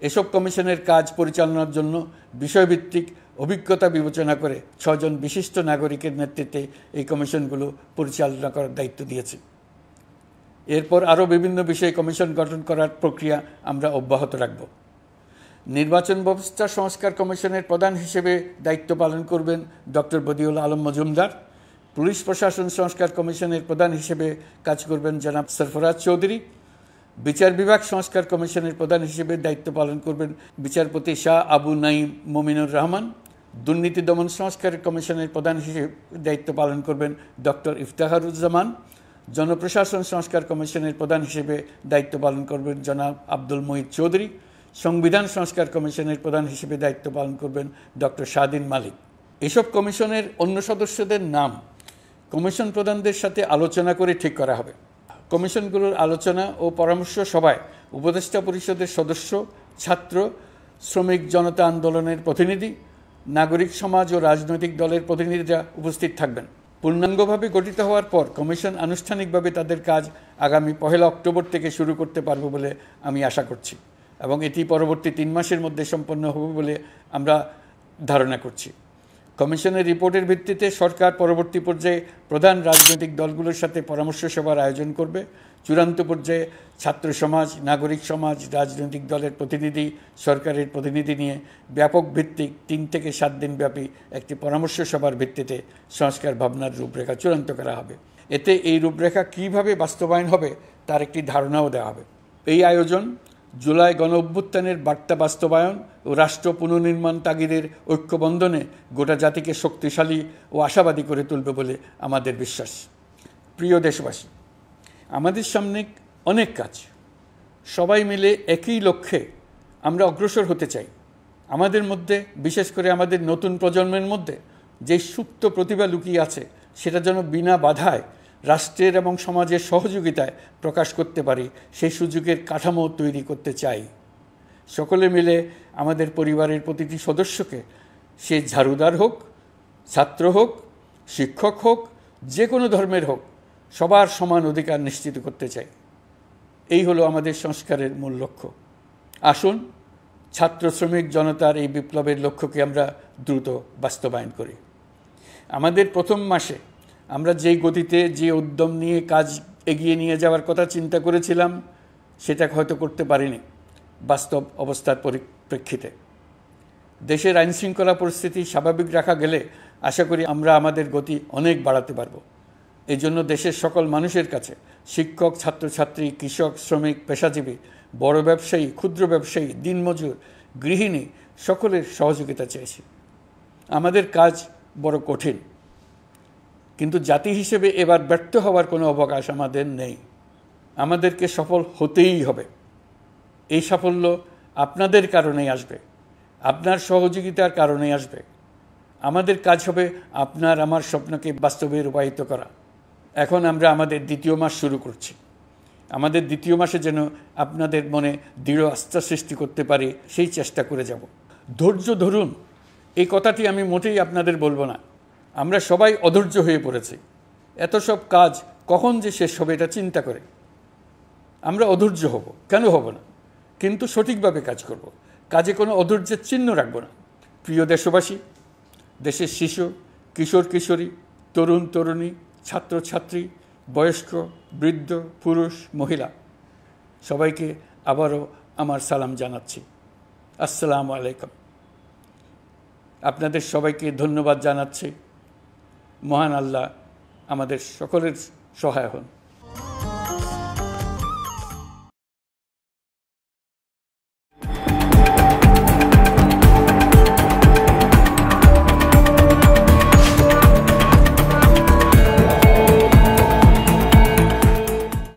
এসব কমিশনের কাজ পরিচালনার জন্য বিষয়ভিত্তিক অভিজ্ঞতা বিবেচনা করে 6 জন বিশিষ্ট নাগরিকের নেতৃত্বে এই কমিশনগুলো পরিচালনা করার দায়িত্ব দিয়েছি। এরপর আরও বিভিন্ন বিষয়ে কমিশন গঠন করার প্রক্রিয়া আমরা অব্যাহত রাখব। নির্বাচন ব্যবস্থা সংস্কার কমিশনের প্রধান হিসেবে দায়িত্ব পালন করবেন ডক্টর বদিউল আলম মজুমদার। পুলিশ প্রশাসন সংস্কার কমিশনের প্রধান হিসেবে কাজ করবেন জনাব সরফরাজ চৌধুরী। বিচার বিভাগ সংস্কার কমিশনের প্রধান হিসেবে দায়িত্ব পালন করবেন বিচারপতি শাহ আবু নাঈম মমিনুর রহমান। দুর্নীতি দমন সংস্কার কমিশনের প্রধান হিসেবে দায়িত্ব পালন করবেন ডক্টর ইফতেখারুজ্জামান। জনপ্রশাসন সংস্কার কমিশনের প্রধান হিসেবে দায়িত্ব পালন করবেন জনাব আব্দুল মুহিত চৌধুরী। সংবিধান সংস্কার কমিশনের প্রধান হিসেবে দায়িত্ব পালন করবেন ডক্টর শাহদিন মালিক। এসব কমিশনের অন্য সদস্যদের নাম কমিশন প্রধানদের সাথে আলোচনা করে ঠিক করা হবে। কমিশনগুলোর আলোচনা ও পরামর্শ সভায় উপদেষ্টা পরিষদের সদস্য, ছাত্র, শ্রমিক জনতা আন্দোলনের প্রতিনিধি, নাগরিক সমাজ ও রাজনৈতিক দলের প্রতিনিধিরা উপস্থিত থাকবেন। পূর্ণাঙ্গভাবে গঠিত হওয়ার পর কমিশন আনুষ্ঠানিকভাবে তাদের কাজ আগামী 1 অক্টোবর থেকে শুরু করতে পারবে বলে আমি আশা করছি এবং এটি পরবর্তী 3 মাসের মধ্যে সম্পন্ন হবে বলে আমরা ধারণা করছি। কমিশনের রিপোর্টের ভিত্তিতে সরকার পরবর্তী পর্যায়ে প্রধান রাজনৈতিক দলগুলোর সাথে পরামর্শ সভার আয়োজন করবে। চূড়ান্ত পর্যায়ে ছাত্র সমাজ, নাগরিক সমাজ, রাজনৈতিক দলের প্রতিনিধি, সরকারের প্রতিনিধি নিয়ে ব্যাপক ভিত্তিক 3 থেকে 7 দিন ব্যাপী একটি পরামর্শ সভার ভিত্তিতে সংস্কার ভাবনার রূপরেখা চূড়ান্ত করা হবে। এতে এই রূপরেখা কীভাবে বাস্তবায়ন হবে তার একটি ধারণাও দেওয়া হবে। এই আয়োজন জুলাই গণঅভ্যুত্থানের বার্তা বাস্তবায়ন ও রাষ্ট্র পুনর্নির্মাণ তাগিদের ঐক্যবন্ধনে গোটা জাতিকে শক্তিশালী ও আশাবাদী করে তুলবে বলে আমাদের বিশ্বাস। প্রিয় দেশবাসী, আমাদের সামনে অনেক কাজ। সবাই মিলে একই লক্ষ্যে আমরা অগ্রসর হতে চাই। আমাদের মধ্যে, বিশেষ করে আমাদের নতুন প্রজন্মের মধ্যে যে সুপ্ত প্রতিভা লুকিয়ে আছে সেটা যেন বিনা বাধায় রাষ্ট্রের এবং সমাজের সহযোগিতায় প্রকাশ করতে পারি, সেই সুযোগের কাঠামো তৈরি করতে চাই। সকলে মিলে আমাদের পরিবারের প্রতিটি সদস্যকে, সে ঝাড়ুদার হোক, ছাত্র হোক, শিক্ষক হোক, যে কোনো ধর্মের হোক, সবার সমান অধিকার নিশ্চিত করতে চাই। এই হলো আমাদের সংস্কারের মূল লক্ষ্য। আসুন ছাত্র শ্রমিক জনতার এই বিপ্লবের লক্ষ্যকে আমরা দ্রুত বাস্তবায়ন করি। আমাদের প্রথম মাসে আমরা যেই গতিতে, যে উদ্যম নিয়ে কাজ এগিয়ে নিয়ে যাওয়ার কথা চিন্তা করেছিলাম সেটা হয়তো করতে পারিনি বাস্তব অবস্থার পরিপ্রেক্ষিতে। দেশের আইনশৃঙ্খলা পরিস্থিতি স্বাভাবিক রাখা গেলে আশা করি আমরা আমাদের গতি অনেক বাড়াতে পারব। এই জন্য দেশের সকল মানুষের কাছে, শিক্ষক, ছাত্রছাত্রী, কৃষক, শ্রমিক, পেশাজীবী, বড় ব্যবসায়ী, ক্ষুদ্র ব্যবসায়ী, দিনমজুর, গৃহিণী, সকলের সহযোগিতা চেয়েছি। আমাদের কাজ বড় কঠিন, কিন্তু জাতি হিসেবে এবার ব্যর্থ হওয়ার কোনো অবকাশ আমাদের নেই। আমাদেরকে সফল হতেই হবে। এই সাফল্য আপনাদের কারণেই আসবে, আপনার সহযোগিতার কারণেই আসবে। আমাদের কাজ হবে আপনার আমার স্বপ্নকে বাস্তবে রূপায়িত করা। এখন আমরা আমাদের 2য় মাস শুরু করছি। আমাদের 2য় মাসে যেন আপনাদের মনে দৃঢ় আস্থা সৃষ্টি করতে পারি, সেই চেষ্টা করে যাব। ধৈর্য ধরুন, এই কথাটি আমি মোটেই আপনাদের বলবো না। আমরা সবাই অধৈর্য হয়ে পড়েছি। এত সব কাজ কখন যে শেষ হবে এটা চিন্তা করে আমরা অধৈর্য হব, কেন হব না? কিন্তু সঠিকভাবে কাজ করব, কাজে কোনো অধৈর্যের চিহ্ন রাখব না। প্রিয় দেশবাসী, দেশের শিশু, কিশোর কিশোরী, তরুণ তরুণী, ছাত্রছাত্রী, বয়স্ক, বৃদ্ধ, পুরুষ, মহিলা, সবাইকে আবারও আমার সালাম জানাচ্ছি। আসসালামু আলাইকুম। আপনাদের সবাইকে ধন্যবাদ জানাচ্ছি। মহান আল্লাহ আমাদের সকলের সহায় হন।